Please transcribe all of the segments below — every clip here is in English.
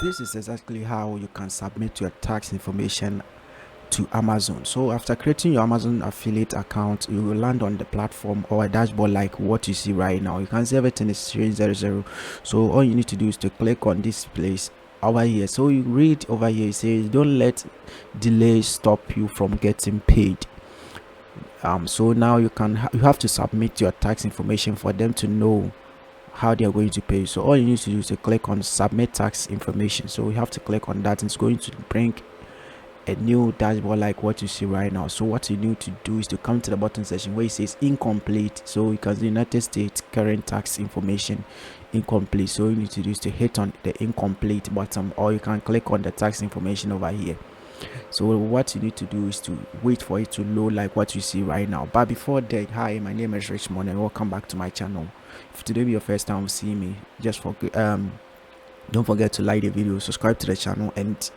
This is exactly how you can submit your tax information to Amazon. So after creating your Amazon affiliate account, you will land on the platform or a dashboard like what you see right now. You can see everything is 300. So all you need to do is to click on this place over here. So you read over here, it says don't let delays stop you from getting paid. So now you have to submit your tax information for them to know how they are going to pay. So all you need to do is to click on submit tax information. So we have to click on that. It's going to bring a new dashboard like what you see right now. So what you need to do is to come to the bottom section where it says incomplete. So you can see United States current tax information incomplete. So you need to do is to hit on the incomplete button, or you can click on the tax information over here. So what you need to do is to wait for it to load like what you see right now. But before that, hi, my name is Richmond and welcome back to my channel. If today be your first time seeing me, don't forget to like the video, subscribe to the channel, and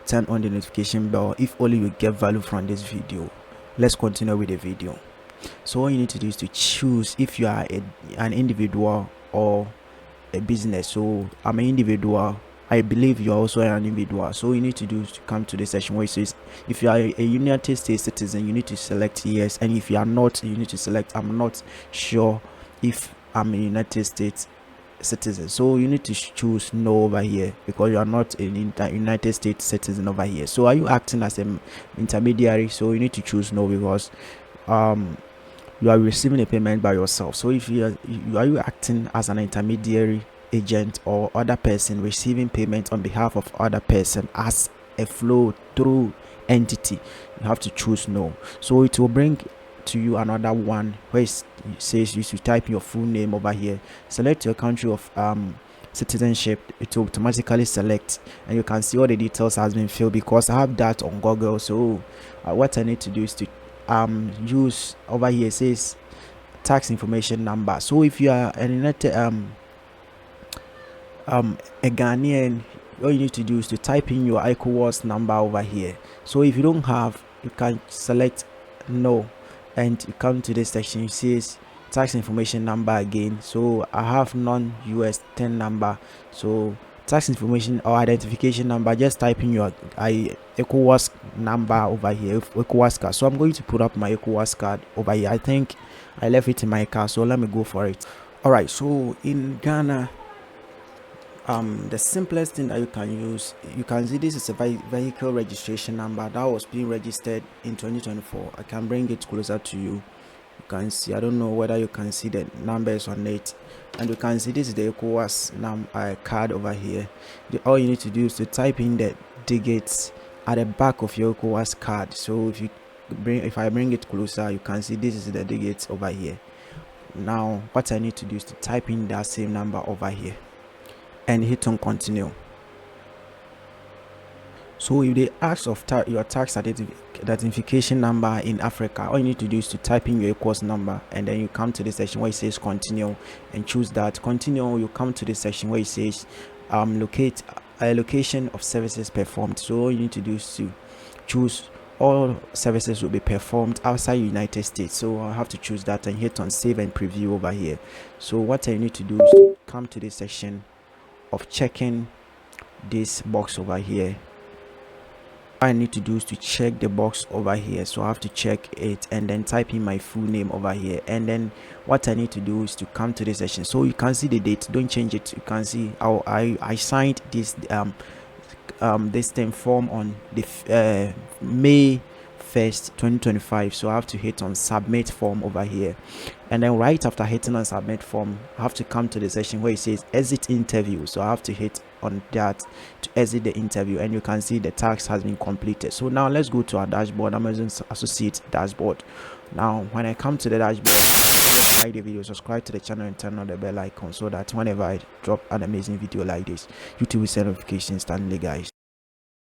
turn on the notification bell if only you get value from this video. Let's continue with the video. So all you need to do is to choose if you are an individual or a business. So I'm an individual. I believe you're also an individual. So you need to do is to come to this section where it says if you are a United States citizen, you need to select yes, and if you are not, you need to select I'm not sure if I'm a United States citizen. So you need to choose no over here because you are not a United States citizen over here. So are you acting as an intermediary? So you need to choose no because you are receiving a payment by yourself. So if you are acting as an intermediary, agent, or other person receiving payment on behalf of other person as a flow through entity, you have to choose no. So it will bring to you another one where it says you should type your full name over here, select your country of citizenship. It will automatically select, and you can see all the details has been filled because I have that on Google. So what I need to do is to use over here, it says tax information number. So if you are a Ghanaian, all you need to do is to type in your IRS number over here. So if you don't have, you can select no, and you come to this section, it says tax information number again. So I have non-US 10 number. So tax information or identification number, just type in your ECOWAS number over here, ECOWAS card. So I'm going to put up my ECOWAS card over here. I think I left it in my car, so let me go for it. All right, so in Ghana, the simplest thing that you can use, you can see this is a vehicle registration number that was being registered in 2024. I can bring it closer to you. You can see, I don't know whether you can see the numbers on it, and you can see this is the ECOWAS card over here. All you need to do is to type in the digits at the back of your ECOWAS card. So if I bring it closer, you can see this is the digits over here. Now what I need to do is to type in that same number over here and hit on continue. So if they ask of your tax identification number in Africa, all you need to do is to type in your ECOWAS number, and then you come to the section where it says continue and choose that. Continue, you come to the section where it says locate a location of services performed. So all you need to do is to choose all services will be performed outside United States. So I have to choose that and hit on save and preview over here. So what I need to do is to come to this section of checking this box over here. I need to do is to check the box over here. So I have to check it and then type in my full name over here, and then what I need to do is to come to this section. So you can see the date, don't change it. You can see how I signed this this thing form on the May 1st 2025. So I have to hit on submit form over here, and then right after hitting on submit form, I have to come to the section where it says exit interview. So I have to hit on that to exit the interview, and you can see the tax has been completed. So now let's go to our dashboard, Amazon Associate dashboard. Now when I come to the dashboard, just like the video, subscribe to the channel and turn on the bell icon so that whenever I drop an amazing video like this, YouTube will send notifications instantly, guys.